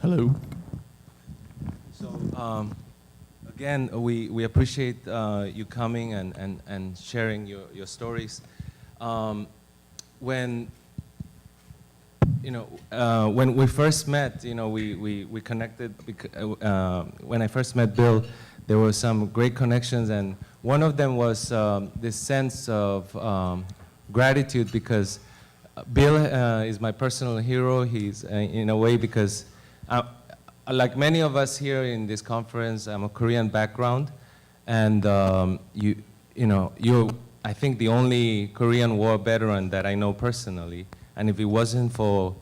Hello. So again, we appreciate you coming and sharing your stories. When when we first met, we connected. When I first met Bill, there were some great connections, and one of them was this sense of gratitude, because Bill is my personal hero. He's in a way, because like many of us here in this conference, I'm a Korean background, and you're I think the only Korean War veteran that I know personally. And if it wasn't for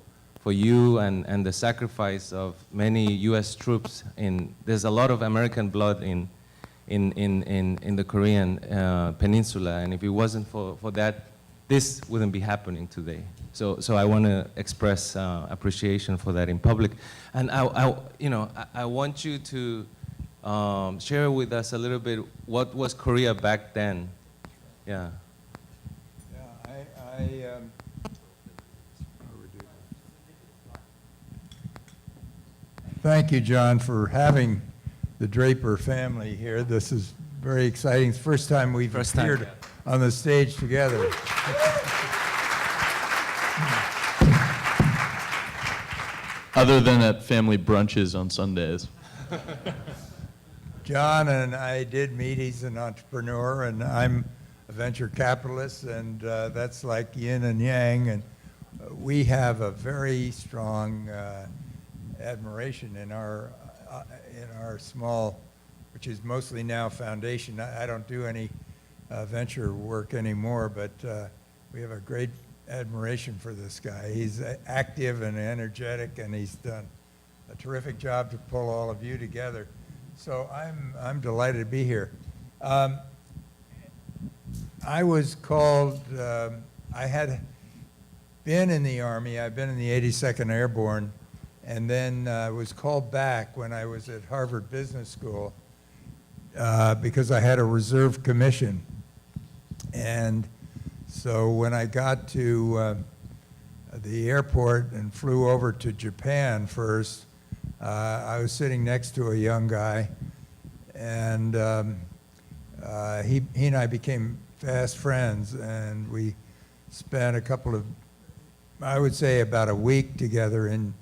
you and the sacrifice of many U.S. troops, there's a lot of American blood in the Korean peninsula, and if it wasn't for that, this wouldn't be happening today. So I want to express appreciation for that in public, and I want you to share with us a little bit what was Korea back then. Yeah. Yeah, thank you, John, for having the Draper family here. This is very exciting. It's the first time we've appeared on the stage together. Other than at family brunches on Sundays. John and I did meet. He's an entrepreneur, and I'm a venture capitalist, and that's like yin and yang. And we have a very strong admiration in our small, which is mostly now foundation. I don't do any venture work anymore, but we have a great admiration for this guy. He's active and energetic, and he's done a terrific job to pull all of you together. So I'm delighted to be here. I was called, I had been in the Army. I've been in the 82nd Airborne, and then was called back when I was at Harvard Business School because I had a reserve commission. And so when I got to the airport and flew over to Japan first, I was sitting next to a young guy, and he and I became fast friends, and we spent a couple of, I would say about a week together in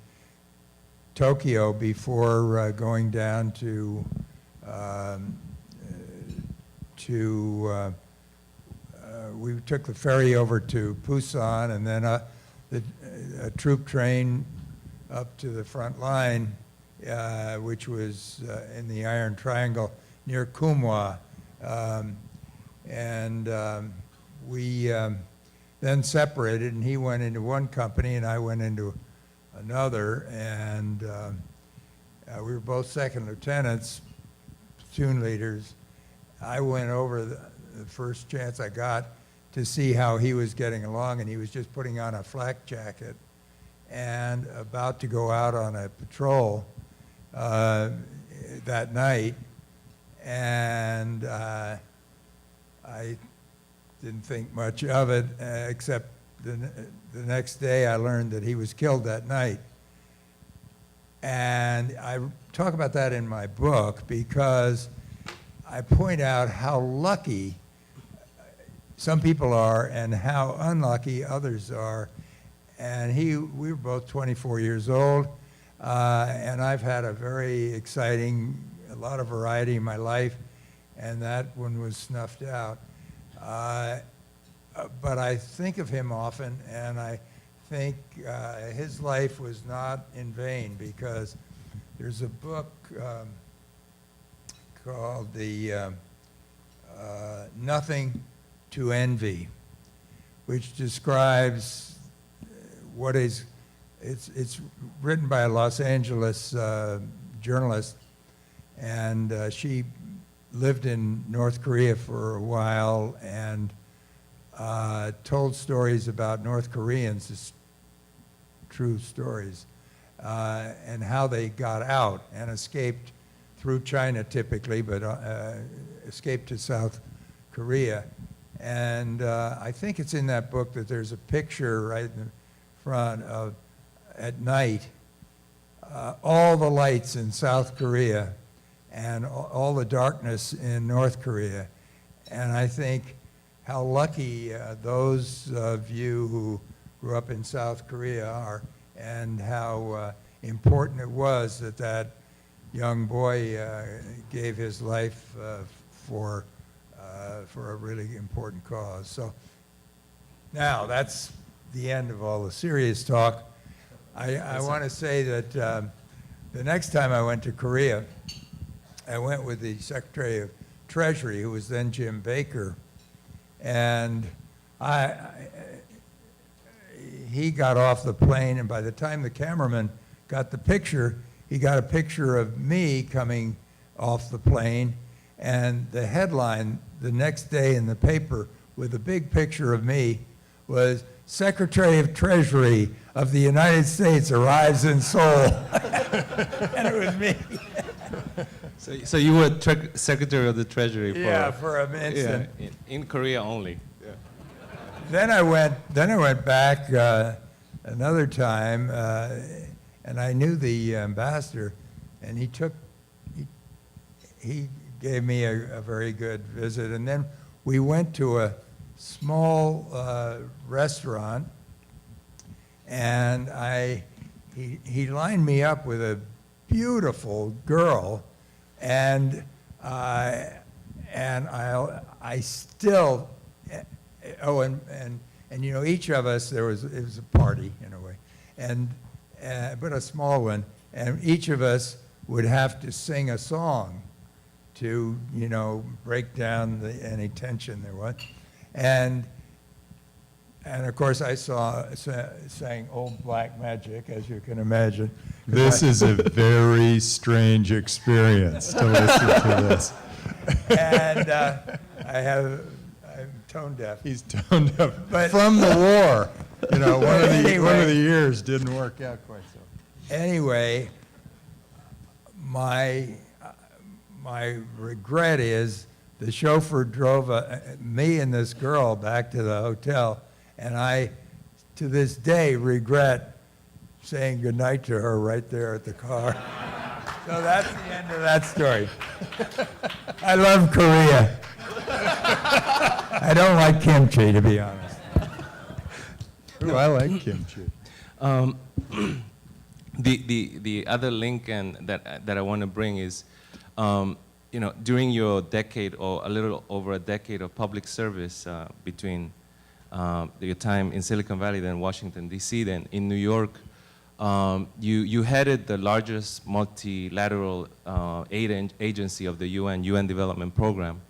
Tokyo before going down to we took the ferry over to Busan, and then a troop train up to the front line, which was in the Iron Triangle near Kumwa. We then separated, and he went into one company and I went into another, and we were both second lieutenants, platoon leaders. I went over the first chance I got to see how he was getting along, and he was just putting on a flak jacket and about to go out on a patrol that night, and I didn't think much of it, except the next day I learned that he was killed that night. And I talk about that in my book because I point out how lucky some people are and how unlucky others are. And we were both 24 years old, and I've had a very exciting, a lot of variety in my life, and that one was snuffed out. But I think of him often, and I think his life was not in vain, because there's a book called the Nothing to Envy, which describes what is, it's written by a Los Angeles journalist, and she lived in North Korea for a while and told stories about North Koreans, true stories, and how they got out and escaped through China typically, but escaped to South Korea. And I think it's in that book that there's a picture right in the front of, at night, all the lights in South Korea and all the darkness in North Korea. And I think how lucky those of you who grew up in South Korea are, and how important it was that that young boy gave his life for a really important cause. So now that's the end of all the serious talk. I want to say that the next time I went to Korea, I went with the Secretary of Treasury, who was then Jim Baker, and he got off the plane, and by the time the cameraman got the picture, he got a picture of me coming off the plane, and the headline the next day in the paper with a big picture of me was, Secretary of Treasury of the United States arrives in Seoul. And it was me. So you were Secretary of the Treasury for an instant. Yeah, in Korea only. Yeah. Then I went back another time, and I knew the ambassador, and he gave me a very good visit. And then we went to a small restaurant, and he lined me up with a beautiful girl, and I still, and you know, each of us, it was a party in a way, and but a small one, and each of us would have to sing a song to, you know, break down any tension there was. And of course I sang Old Black Magic, as you can imagine. This is a very strange experience to listen to this. And I'm tone deaf. He's toned up But- from the war. You know, one of Anyway. the years didn't work out quite so. Anyway, my regret is the chauffeur drove me and this girl back to the hotel, and I, to this day, regret saying goodnight to her right there at the car. So that's the end of that story. I love Korea. I don't like kimchi, to be honest. Ooh, I like kimchi. The other link that I want to bring is, you know, during your decade or a little over a decade of public service between your time in Silicon Valley, then Washington, D.C., then in New York, you headed the largest multilateral aid agency of the UN Development Program,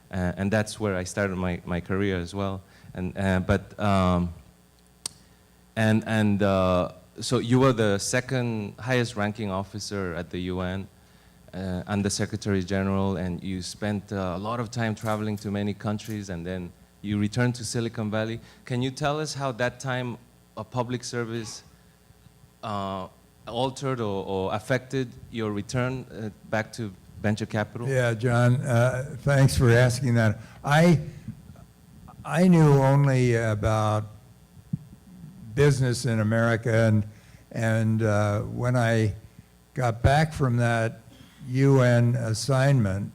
and that's where I started my career as well. So you were the second highest ranking officer at the UN, under Secretary General, and you spent a lot of time traveling to many countries, and then you returned to Silicon Valley. Can you tell us how that time of public service altered or affected your return back to venture capital? Yeah, John, thanks for asking that. I knew only about business in America, and when I got back from that UN assignment,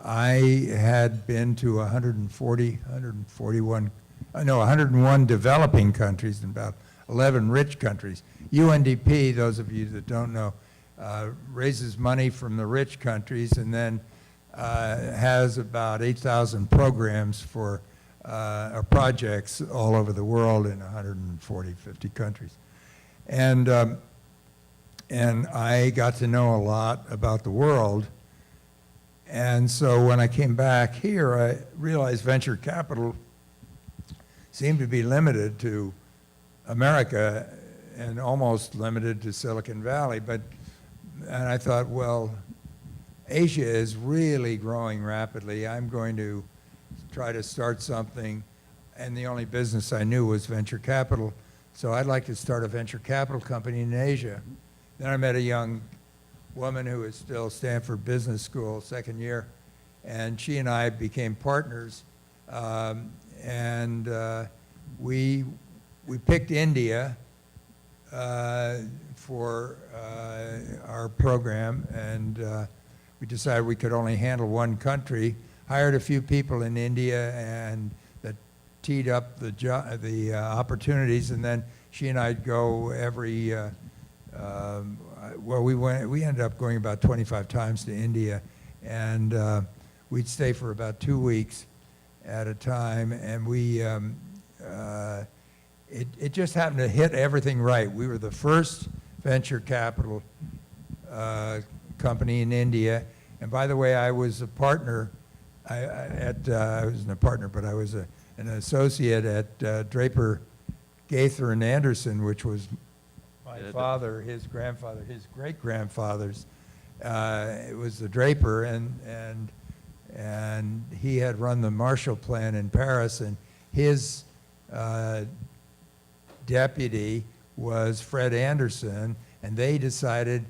I had been to 101 developing countries and about 11 rich countries. UNDP, those of you that don't know, raises money from the rich countries and then has about 8,000 programs for projects all over the world in 140, 50 countries. And I got to know a lot about the world. And so when I came back here, I realized venture capital seemed to be limited to America and almost limited to Silicon Valley. And I thought, well, Asia is really growing rapidly. I'm going to try to start something. And the only business I knew was venture capital. So I'd like to start a venture capital company in Asia. Then I met a young woman who was still Stanford Business School, second year, and she and I became partners. We picked India for our program, and we decided we could only handle one country. Hired a few people in India, and that teed up the opportunities, and then she and I'd go every. Well, we ended up going about 25 times to India, and we'd stay for about 2 weeks at a time, and it just happened to hit everything right. We were the first venture capital company in India, and by the way, I was a partner I wasn't a partner, but I was an associate at Draper, Gaither and Anderson, which was my father, his grandfather, his great-grandfather's. It was the Draper, and he had run the Marshall Plan in Paris, and his deputy was Fred Anderson, and they decided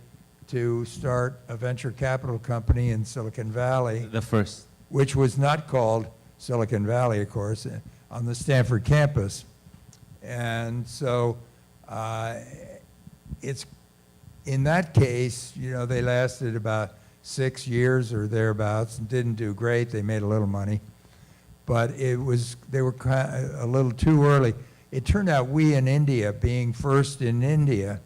to start a venture capital company in Silicon Valley. The first. Which was not called Silicon Valley, of course, on the Stanford campus. And so it's, in that case, you know, they lasted about 6 years or thereabouts and didn't do great. They made a little money. But they were a little too early. It turned out we in India, being first in India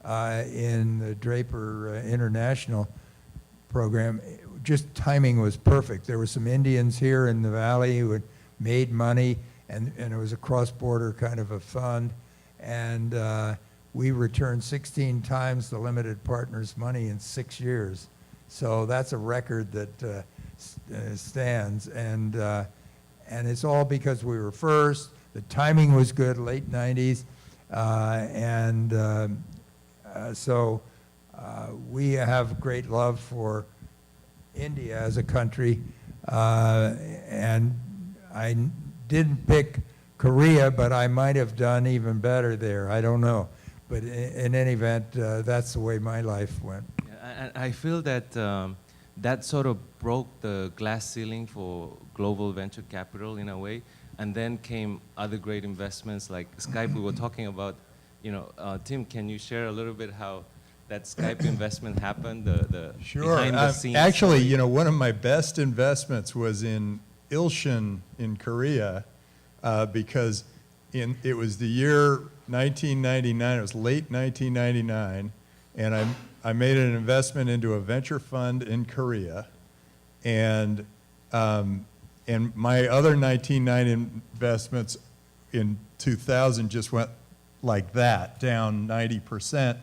in the Draper International program, just timing was perfect. There were some Indians here in the valley who had made money, and it was a cross-border kind of a fund, and we returned 16 times the limited partners' money in 6 years. So that's a record that stands, and it's all because we were first. The timing was good, late 90s, so we have great love for India as a country, and I didn't pick Korea, but I might have done even better there. I don't know. But in any event, that's the way my life went. Yeah, I feel that that sort of broke the glass ceiling for global venture capital in a way, and then came other great investments like Skype. We were talking about, you know, Tim, can you share a little bit how that Skype investment happened, the Sure. behind the scenes? Actually, story? you know, one of my best investments was in Ilshin in Korea, because it was the year 1999. It was late 1999, and I made an investment into a venture fund in Korea, and my other 1990 investments in 2000 just went like that, down 90%.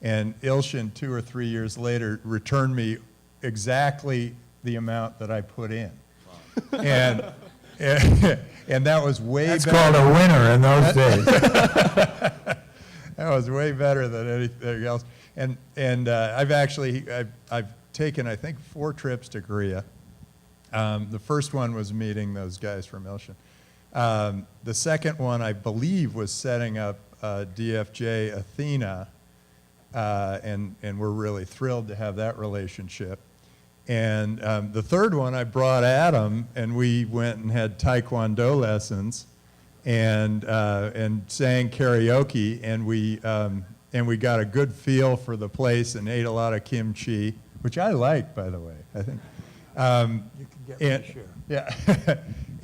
And Ilshin, 2 or 3 years later, returned me exactly the amount that I put in. Wow. And that was way That's better. called a winner in those days. That was way better than anything else. And I've taken, I think, 4 trips to Korea. The first one was meeting those guys from Ilshin. The second one, I believe, was setting up DFJ Athena. And we're really thrilled to have that relationship. And the third one, I brought Adam, and we went and had Taekwondo lessons, and sang karaoke, and we got a good feel for the place and ate a lot of kimchi, which I like, by the way. I think. You can get my share. Yeah,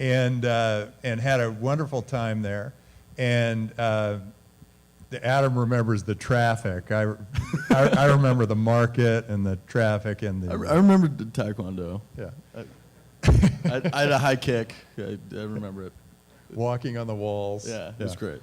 and had a wonderful time there, and. Adam remembers the traffic. I remember the market and the traffic and the. I remember the Taekwondo. Yeah. I had a high kick. I remember it. Walking on the walls. Yeah, it was great.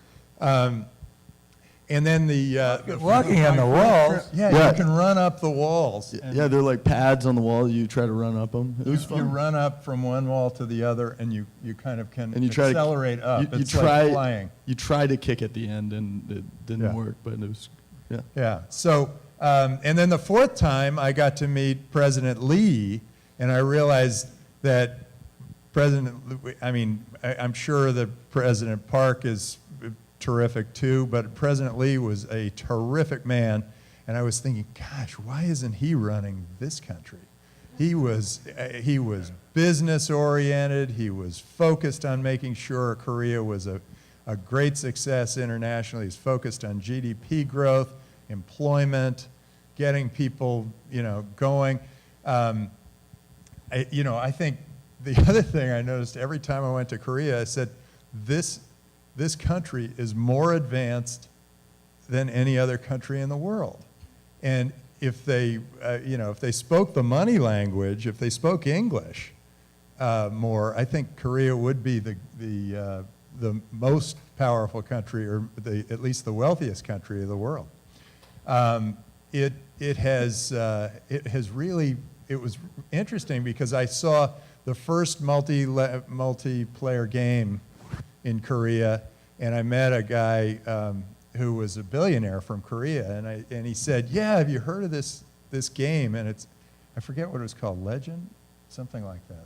And then the Walking on the walls? Yeah, you can run up the walls. Yeah, they're like pads on the wall. You try to run up them. It was fun. You run up from one wall to the other, and you kind of can And you try accelerate up. You It's try, like flying. You try to kick at the end, and it didn't Yeah. work, but it was, yeah. Yeah. So, and then the fourth time, I got to meet President Lee, and I realized that I'm sure that President Park is terrific too, but President Lee was a terrific man, and I was thinking, gosh, why isn't he running this country? He was business oriented. He was focused on making sure Korea was a a great success internationally. He's focused on GDP growth, employment, getting people, going. I think the other thing I noticed every time I went to Korea, I said, this country is more advanced than any other country in the world. And if they, if they spoke the money language, if they spoke English more, I think Korea would be the most powerful country, or at least the wealthiest country of the world. It was interesting because I saw the first multiplayer game in Korea, and I met a guy who was a billionaire from Korea, and he said, "Yeah, have you heard of this game?" And I forget what it was called, Legend, something like that.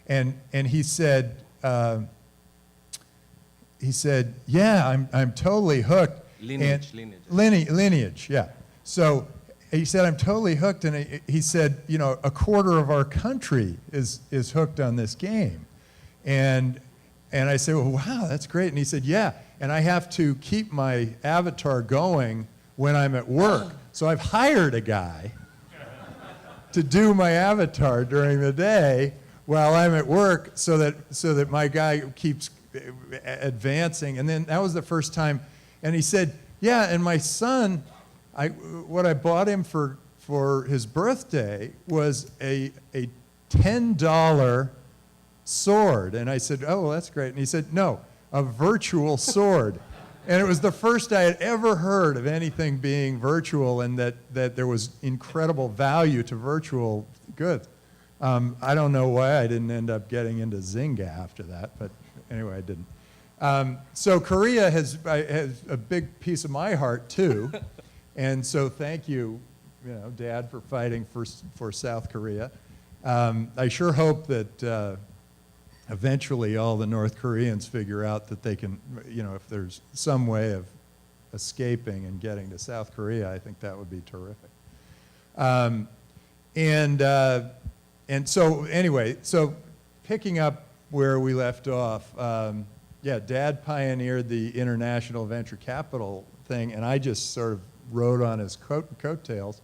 And he said, "Yeah, I'm totally hooked." Lineage, yeah. So he said, "I'm totally hooked," and he said, a quarter of our country is hooked on this game, and I said, "Well, wow, that's great." And he said, "Yeah, and I have to keep my avatar going when I'm at work, so I've hired a guy to do my avatar during the day while I'm at work, so that my guy keeps advancing." And then that was the first time. And he said, "Yeah, and my son, what I bought him for his birthday was a $10 sword." And I said, "Oh, well, that's great." And he said, "No, a virtual sword." And it was the first I had ever heard of anything being virtual, and that there was incredible value to virtual goods. I don't know why I didn't end up getting into Zynga after that, but anyway, I didn't. So Korea has a big piece of my heart too, and so thank you, Dad, for fighting for South Korea. I sure hope that eventually all the North Koreans figure out that they can, if there's some way of escaping and getting to South Korea, I think that would be terrific. And so anyway, so picking up where we left off. Yeah, Dad pioneered the international venture capital thing, and I just sort of rode on his coattails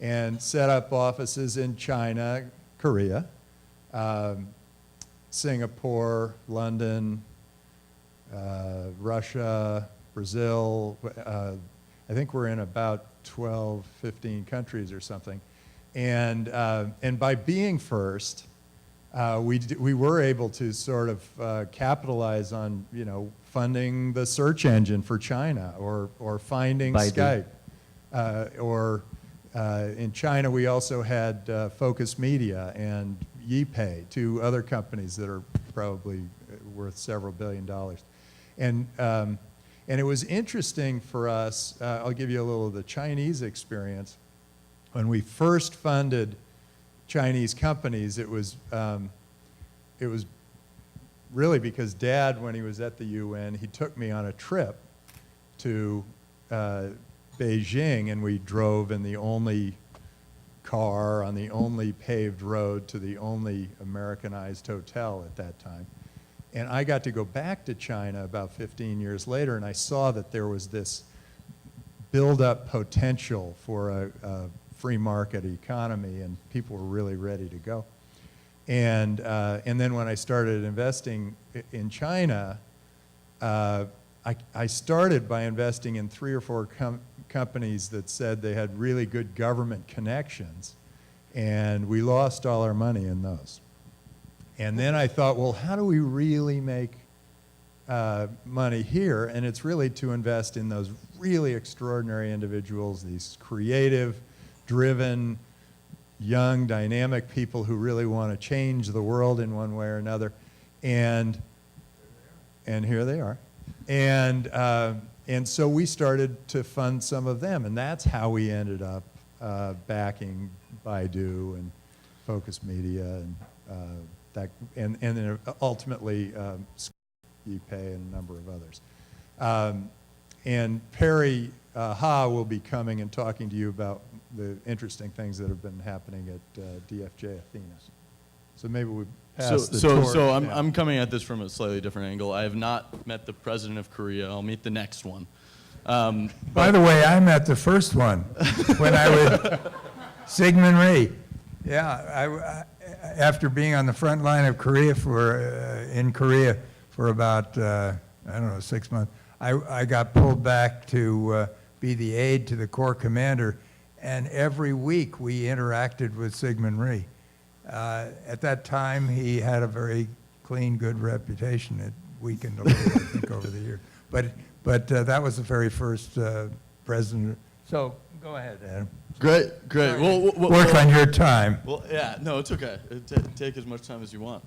and set up offices in China, Korea, Singapore, London, Russia, Brazil. I think we're in about 12, 15 countries or something. And by being first, we were able to sort of capitalize on, funding the search engine for China, or finding Skype. In China, we also had Focus Media and YiPay, two other companies that are probably worth several $billion. And it was interesting for us. I'll give you a little of the Chinese experience. When we first funded Chinese companies, it was really because Dad, when he was at the UN, he took me on a trip to Beijing, and we drove in the only car on the only paved road to the only Americanized hotel at that time. And I got to go back to China about 15 years later, and I saw that there was this build-up potential for a free market economy, and people were really ready to go. And then when I started investing in China, I started by investing in 3 or 4 companies that said they had really good government connections, and we lost all our money in those. And then I thought, well, how do we really make money here? And it's really to invest in those really extraordinary individuals, these creative, driven, young, dynamic people who really want to change the world in one way or another. And here they are. And so we started to fund some of them, and that's how we ended up backing Baidu and Focus Media and then ultimately YiPay and a number of others. And Perry Ha will be coming and talking to you about the interesting things that have been happening at DFJ Athena. So maybe we pass the so torch. I'm coming at this from a slightly different angle. I have not met the president of Korea. I'll meet the next one. By the way, I met the first one when I was Sigmund Rhee. Yeah, after being on the front line of Korea in Korea for about, I don't know, 6 months, I got pulled back to be the aide to the Corps commander, and every week we interacted with Sigmund Rhee. At that time, he had a very clean, good reputation. It weakened a little, I think, over the years. But that was the very first president. So go ahead, Adam. Great. Work on your time. Well, yeah, no, it's okay. Take as much time as you want.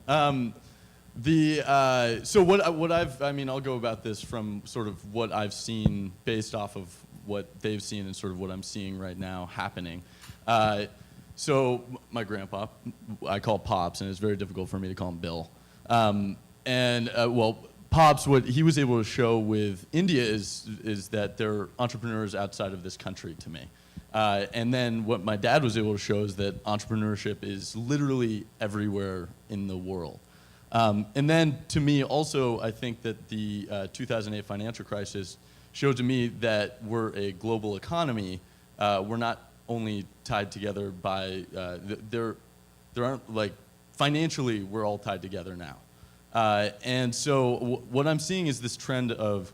So what I'll go about this from sort of what I've seen based off of what they've seen and sort of what I'm seeing right now happening. So my grandpa, I call Pops, and it's very difficult for me to call him Bill. Pops, what he was able to show with India is that there are entrepreneurs outside of this country to me. And then what my dad was able to show is that entrepreneurship is literally everywhere in the world. And then to me also, I think that the 2008 financial crisis showed to me that we're a global economy. We're not only tied together by, there aren't, like, financially we're all tied together now. And so what I'm seeing is this trend of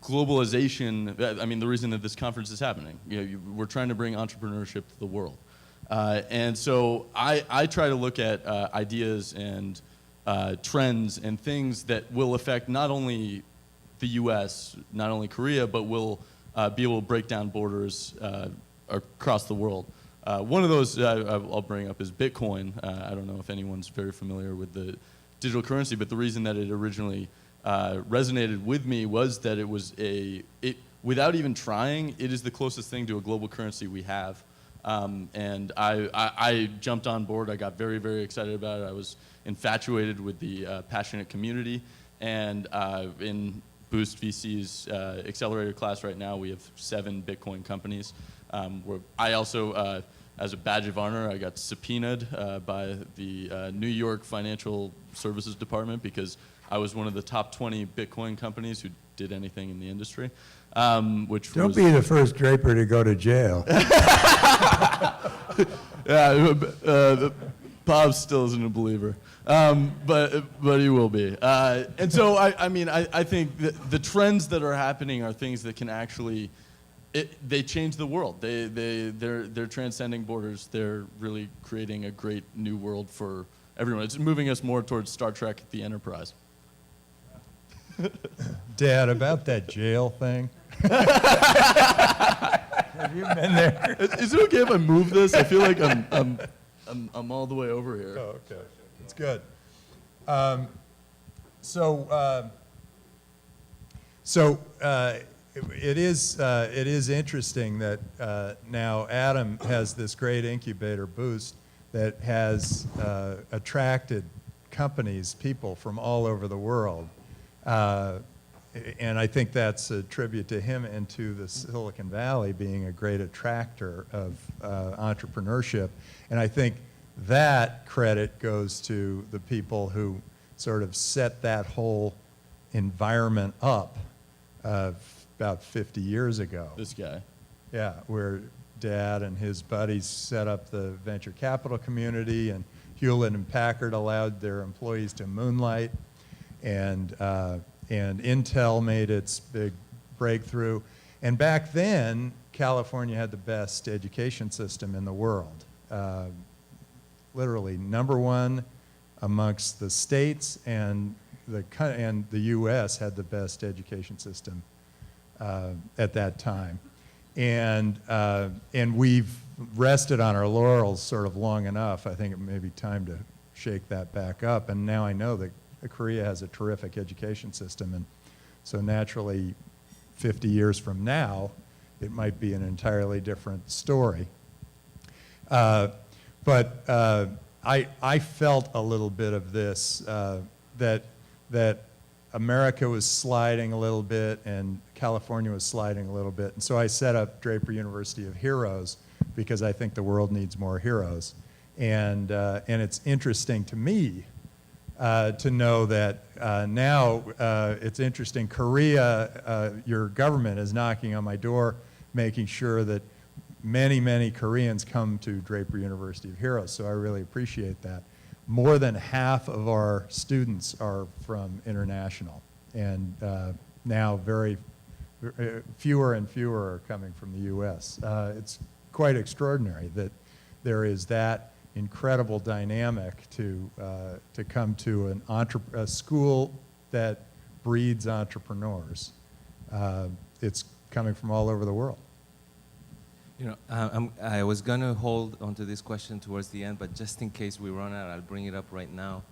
globalization. I mean, the reason that this conference is happening, we're trying to bring entrepreneurship to the world. And so I try to look at ideas and trends and things that will affect not only the US, not only Korea, but will be able to break down borders across the world. One of those I'll bring up is Bitcoin. I don't know if anyone's very familiar with the digital currency, but the reason that it originally resonated with me was that it was without even trying, it is the closest thing to a global currency we have. And I jumped on board. I got very, very excited about it. I was infatuated with the passionate community. And in Boost VC's accelerator class right now, we have 7 Bitcoin companies. I also, as a badge of honor, I got subpoenaed by the New York Financial Services Department because I was one of the top 20 Bitcoin companies who did anything in the industry. Don't be the first Draper to go to jail. Yeah, Bob still isn't a believer, but he will be. And so I think that the trends that are happening are things that can actually, they change the world. They're transcending borders. They're really creating a great new world for everyone. It's moving us more towards Star Trek: The Enterprise. Dad, about that jail thing. Have you been there? Is it okay if I move this? I feel like I'm all the way over here. Oh, okay. It's good. It is interesting that now Adam has this great incubator Boost that has attracted companies, people from all over the world. And I think that's a tribute to him and to the Silicon Valley being a great attractor of entrepreneurship. And I think that credit goes to the people who sort of set that whole environment up about 50 years ago. This guy. Yeah, where Dad and his buddies set up the venture capital community, and Hewlett and Packard allowed their employees to moonlight, and Intel made its big breakthrough. And back then, California had the best education system in the world. Literally #1 amongst the states, and the U.S. had the best education system at that time. And we've rested on our laurels sort of long enough. I think it may be time to shake that back up. And now I know that Korea has a terrific education system, and so naturally 50 years from now it might be an entirely different story. But I felt a little bit of this, that America was sliding a little bit and California was sliding a little bit. And so I set up Draper University of Heroes because I think the world needs more heroes. And it's interesting to me to know that now it's interesting. Korea, your government is knocking on my door, making sure that many, many Koreans come to Draper University of Heroes, so I really appreciate that. More than half of our students are from international, and now fewer and fewer are coming from the U.S. It's quite extraordinary that there is that incredible dynamic to come to a school that breeds entrepreneurs. It's coming from all over the world. You know, I was going to hold onto this question towards the end, but just in case we run out, I'll bring it up right now.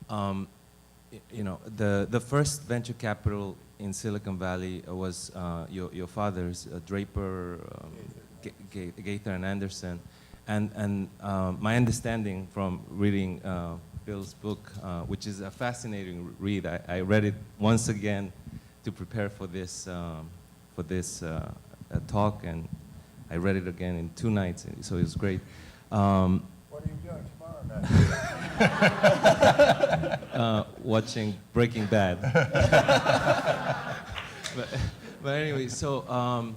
You know, the first venture capital in Silicon Valley was your father's, Draper, Gaither and Anderson. And my understanding from reading Bill's book, which is a fascinating read, I read it once again to prepare for this talk, and I read it again in 2 nights, so it was great. What are you doing tomorrow night? Watching Breaking Bad. but anyway, so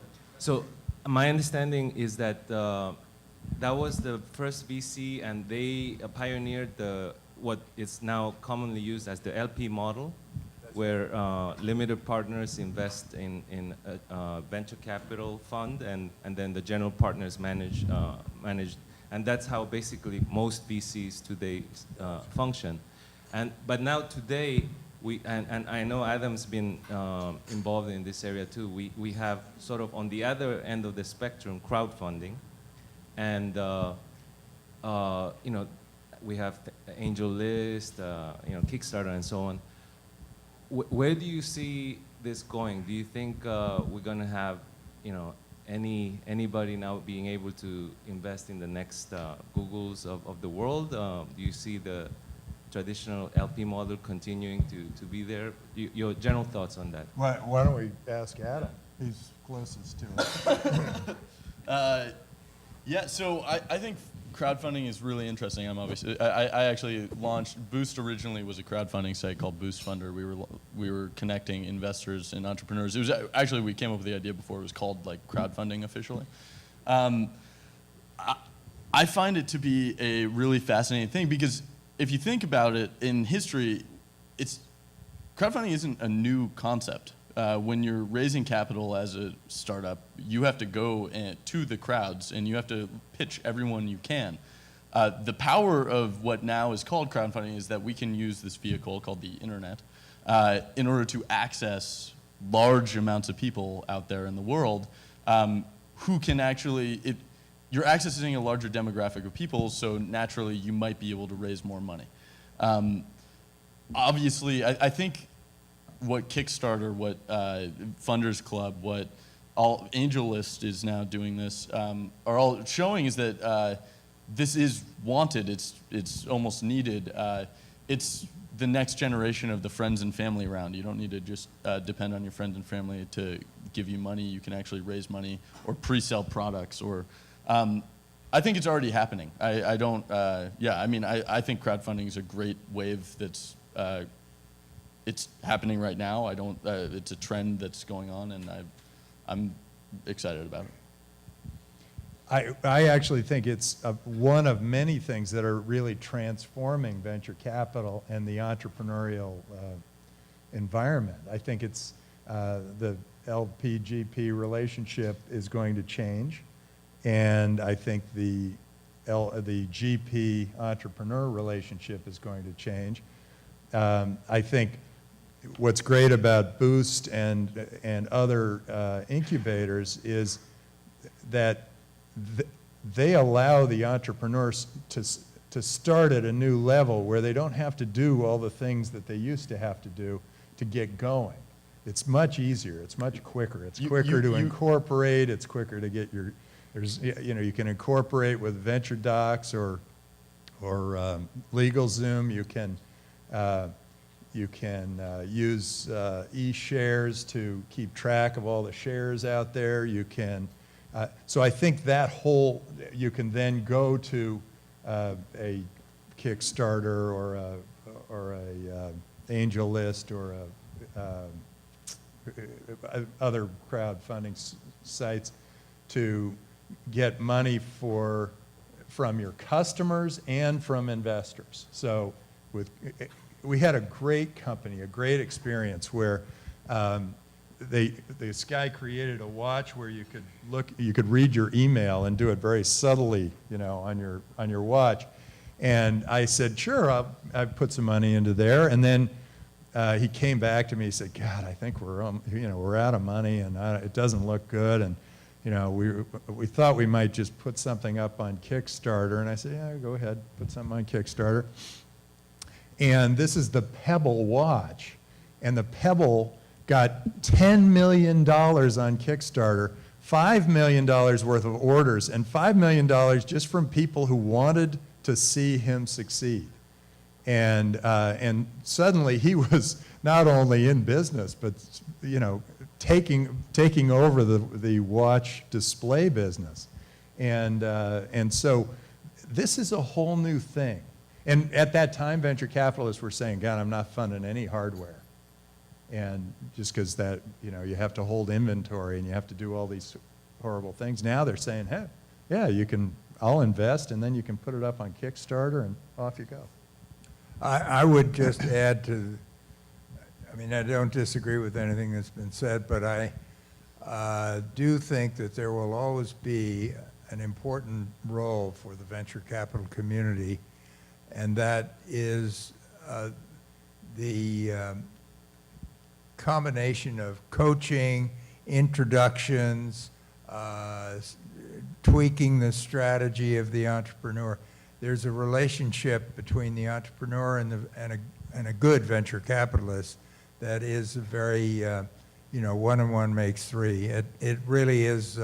my understanding is that that was the first VC, and they pioneered what is now commonly used as the LP model, where limited partners invest in a venture capital fund, and then the general partners manage, and that's how basically most VCs today function. But now today, and I know Adam's been involved in this area too, we have sort of on the other end of the spectrum, crowdfunding, and you know, we have AngelList, you know, Kickstarter, and so on. Where do you see this going? Do you think we're going to have, you know, anybody now being able to invest in the next Googles of the world? Do you see the traditional LP model continuing to be there? Your general thoughts on that? Why don't we ask Adam? He's closest to it. Yeah, so I think crowdfunding is really interesting. I actually launched Boost. Originally was a crowdfunding site called Boost Funder. We were connecting investors and entrepreneurs. It was actually, we came up with the idea before it was called like crowdfunding officially. I find it to be a really fascinating thing because if you think about it in history, crowdfunding isn't a new concept. When you're raising capital as a startup, you have to go to the crowds and you have to pitch everyone you can. The power of what now is called crowdfunding is that we can use this vehicle called the internet in order to access large amounts of people out there in the world who can actually, you're accessing a larger demographic of people, so naturally you might be able to raise more money. Obviously, I think what Kickstarter, what Funders Club, what all AngelList is now doing this, are all showing is that this is wanted. It's almost needed. It's the next generation of the friends and family round. You don't need to just depend on your friends and family to give you money. You can actually raise money or pre-sell products. Or I think it's already happening. I don't. Yeah, I mean, I think crowdfunding is a great wave that's. It's happening right now. It's a trend that's going on, and I'm excited about it. I actually think it's one of many things that are really transforming venture capital and the entrepreneurial environment. I think it's the LP-GP relationship is going to change, and I think the GP entrepreneur relationship is going to change. I think what's great about Boost and other incubators is that they allow the entrepreneurs to start at a new level where they don't have to do all the things that they used to have to do to get going. It's much easier. It's much quicker. It's quicker to incorporate. It's quicker to get your. You can incorporate with VentureDocs or LegalZoom. You can use e-shares to keep track of all the shares out there. You can, so I think that whole, you can then go to a Kickstarter angel list or other crowdfunding sites to get money from your customers and from investors. So we had a great company, a great experience where this guy created a watch where you could read your email and do it very subtly, on your watch. And I said, sure, I'll put some money into there. And then he came back to me. He said, God, I think we're out of money, and it doesn't look good. And we thought we might just put something up on Kickstarter. And I said, yeah, go ahead, put something on Kickstarter. And this is the Pebble watch, and the Pebble got $10 million on Kickstarter, $5 million worth of orders, and $5 million just from people who wanted to see him succeed. And suddenly he was not only in business, but taking over the watch display business. And so this is a whole new thing. And at that time, venture capitalists were saying, God, I'm not funding any hardware. And just because that, you have to hold inventory and you have to do all these horrible things. Now they're saying, hey, yeah, I'll invest, and then you can put it up on Kickstarter, and off you go. I would just add I don't disagree with anything that's been said, but I do think that there will always be an important role for the venture capital community, and that is the combination of coaching, introductions, tweaking the strategy of the entrepreneur. There's a relationship between the entrepreneur and a good venture capitalist that is very, 1 and 1 makes 3. It really is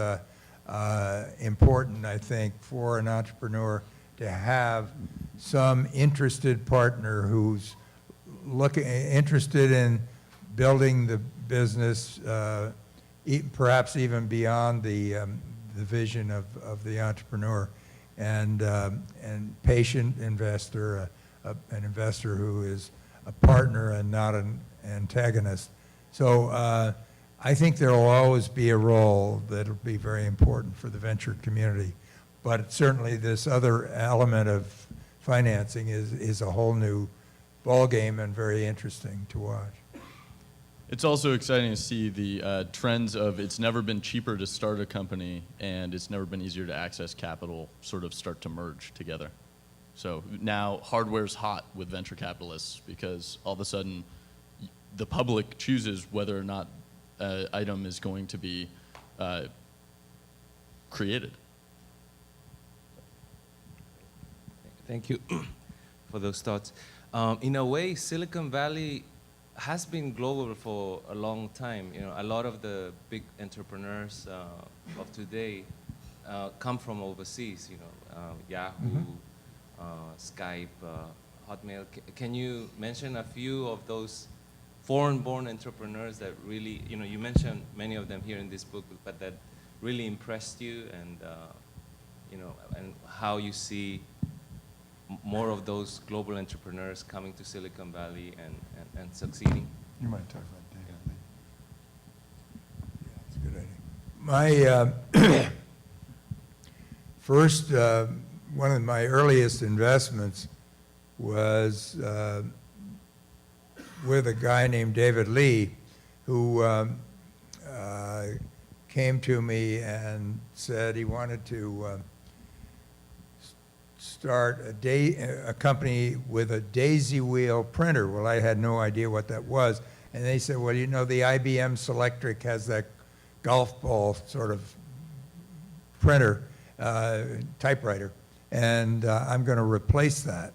important, I think, for an entrepreneur to have some interested partner who's interested in building the business, perhaps even beyond the vision of the entrepreneur, and patient investor, an investor who is a partner and not an antagonist. So I think there will always be a role that will be very important for the venture community. But certainly this other element of financing is a whole new ballgame and very interesting to watch. It's also exciting to see the trends of it's never been cheaper to start a company and it's never been easier to access capital sort of start to merge together. So now hardware's hot with venture capitalists because all of a sudden the public chooses whether or not an item is going to be created. Thank you for those thoughts. In a way, Silicon Valley has been global for a long time. A lot of the big entrepreneurs of today come from overseas. Yahoo, Skype, Hotmail. Can you mention a few of those foreign-born entrepreneurs that really, you mentioned many of them here in this book, but that really impressed you, and and how you see more of those global entrepreneurs coming to Silicon Valley and succeeding? You might talk about David. Yeah, that's a good idea. My first, one of my earliest investments was with a guy named David Lee, who came to me and said he wanted to start a company with a daisy wheel printer. Well, I had no idea what that was. And they said, well, the IBM Selectric has that golf ball sort of printer, typewriter, and I'm going to replace that.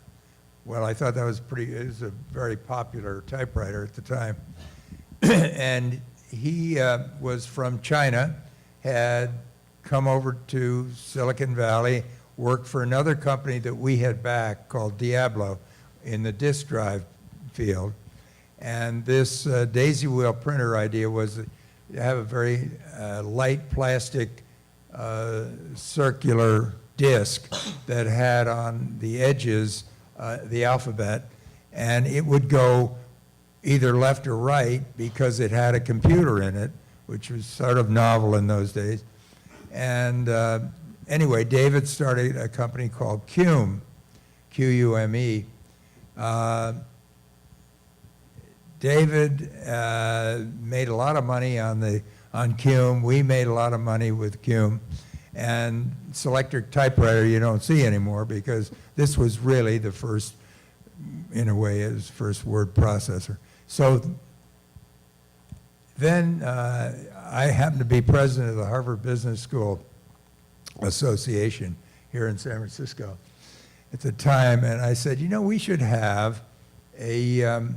Well, I thought that was it was a very popular typewriter at the time. And he was from China, had come over to Silicon Valley, worked for another company that we had backed called Diablo in the disk drive field. And this daisy wheel printer idea was to have a very light plastic circular disk that had on the edges the alphabet, and it would go either left or right because it had a computer in it, which was sort of novel in those days. And anyway, David started a company called Cume, Q-U-M-E. David made a lot of money on Cume. We made a lot of money with Cume. And Selectric typewriter you don't see anymore because this was really the first, in a way, it was the first word processor. So then I happened to be president of the Harvard Business School Association here in San Francisco at the time, and I said, you know, we should have a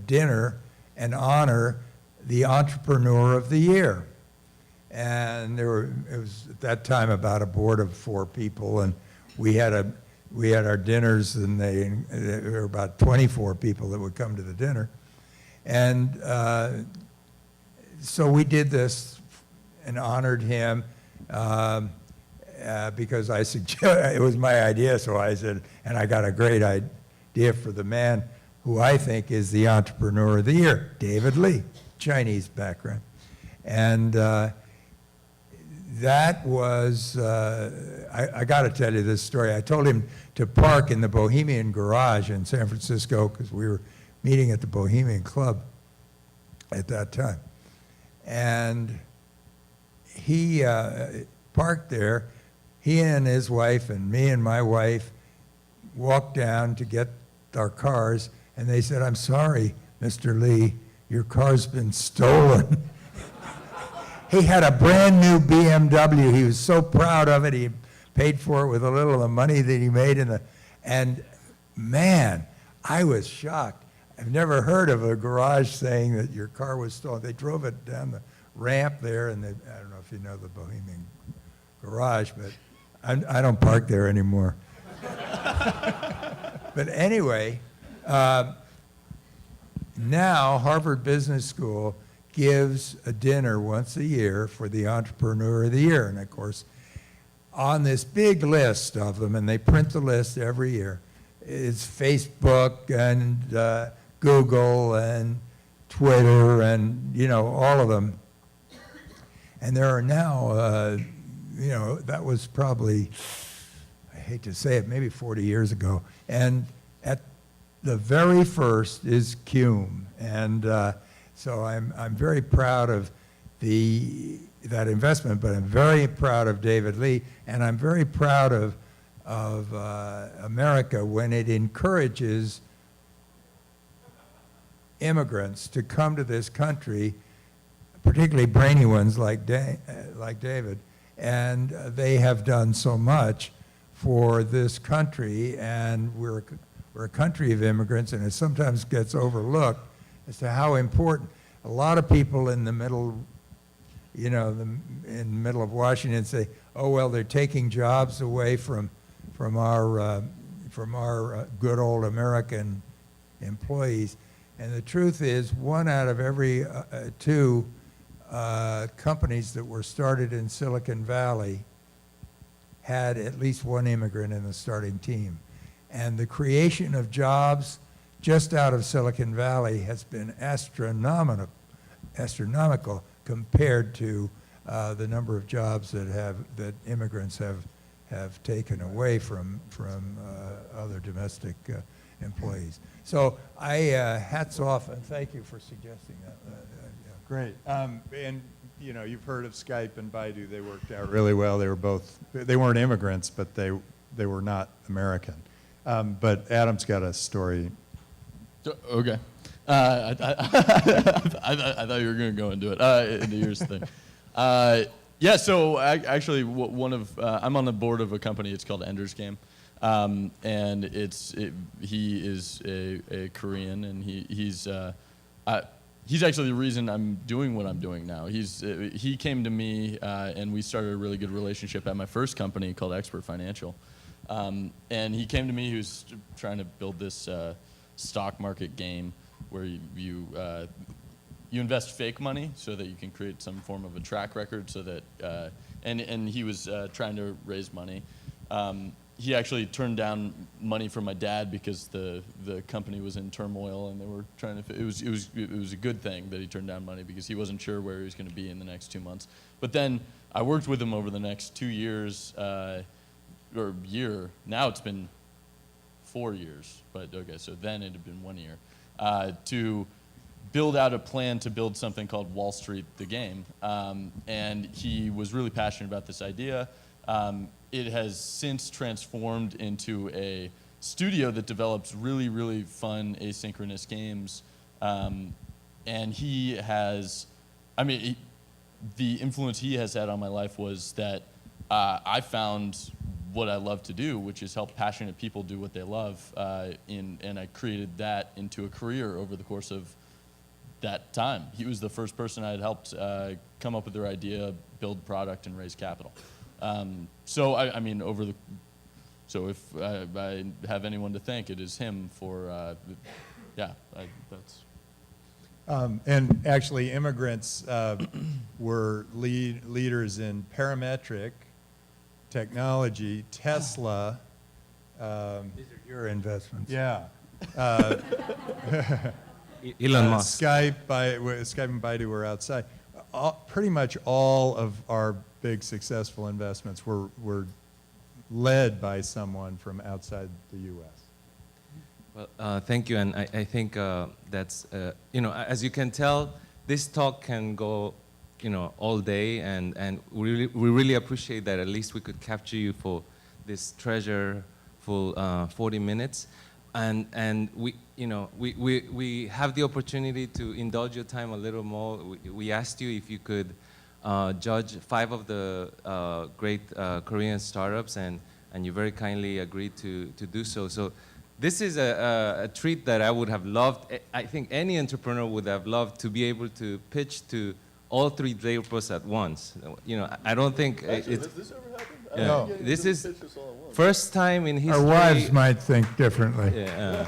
dinner and honor the Entrepreneur of the Year. And it was at that time about a board of 4 people, and we had our dinners, and there were about 24 people that would come to the dinner. And so we did this and honored him because it was my idea, so I said, and I got a great idea for the man who I think is the Entrepreneur of the Year, David Lee, Chinese background. And that was, I got to tell you this story. I told him to park in the Bohemian Garage in San Francisco because we were meeting at the Bohemian Club at that time. And he parked there. He and his wife and me and my wife walked down to get our cars, and they said, "I'm sorry, Mr. Lee, your car's been stolen." He had a brand new BMW. He was so proud of it. He paid for it with a little of the money that he made and man, I was shocked. I've never heard of a garage saying that your car was stolen. They drove it down the ramp there, and I don't know if you know the Bohemian Garage, but I don't park there anymore. But anyway, now Harvard Business School gives a dinner once a year for the Entrepreneur of the Year. And of course, on this big list of them, and they print the list every year, is Facebook and Google and Twitter and, you know, all of them. And there are now, you know, that was probably, I hate to say it, maybe 40 years ago. And at the very first is Cume. And so I'm very proud of that investment, but I'm very proud of David Lee, and I'm very proud of America when it encourages immigrants to come to this country, particularly brainy ones like David, and they have done so much for this country, and we're a country of immigrants, and it sometimes gets overlooked as to how important. A lot of people in the middle, you know, in the middle of Washington say, "Oh well, they're taking jobs away from our good old American employees," and the truth is, 1 out of every 2 companies that were started in Silicon Valley had at least 1 immigrant in the starting team, and the creation of jobs just out of Silicon Valley has been astronomical compared to the number of jobs that immigrants have taken away from other domestic employees. So hats off, and thank you for suggesting that. Yeah. Great. And you know, you've heard of Skype and Baidu. They worked out really well. They weren't immigrants, but they were not American. But Adam's got a story. Okay. I thought you were going to go into it, into yours thing. Yeah, so actually, I'm on the board of a company. It's called Ender's Game, and he is a Korean, and he's actually the reason I'm doing what I'm doing now. He came to me, and we started a really good relationship at my first company called Expert Financial, and he came to me. He was trying to build this stock market game where you invest fake money so that you can create some form of a track record, so that and he was trying to raise money, he actually turned down money from my dad because the company was in turmoil and they were trying to. It was a good thing that he turned down money because he wasn't sure where he was going to be in the next 2 months. But then I worked with him over the next 2 years, or year. Now it's been 4 years, but okay. So then it had been 1 year to build out a plan to build something called Wall Street the Game, and he was really passionate about this idea. It has since transformed into a studio that develops really, really fun asynchronous games. And he has, the influence he has had on my life was that I found what I love to do, which is help passionate people do what they love. And I created that into a career over the course of that time. He was the first person I had helped come up with their idea, build product, and raise capital. So if I have anyone to thank, it is him for, that's. And actually, immigrants were leaders in parametric technology, Tesla. These are your investments. Yeah. Elon Musk. Skype and Baidu were outside. Pretty much all of our big successful investments were led by someone from outside the U.S. Well, thank you, and I think that's, as you can tell, this talk can go, all day, and we really appreciate that at least we could capture you for this treasureful 40 minutes. And we have the opportunity to indulge your time a little more. We asked you if you could judge 5 of the great Korean startups, and you very kindly agreed to do so. So this is a treat that I would have loved. I think any entrepreneur would have loved to be able to pitch to all 3 Drapers at once. I don't think Actually, it's. has this ever happened? Yeah. No. This is first time in history. Our wives might think differently. Yeah.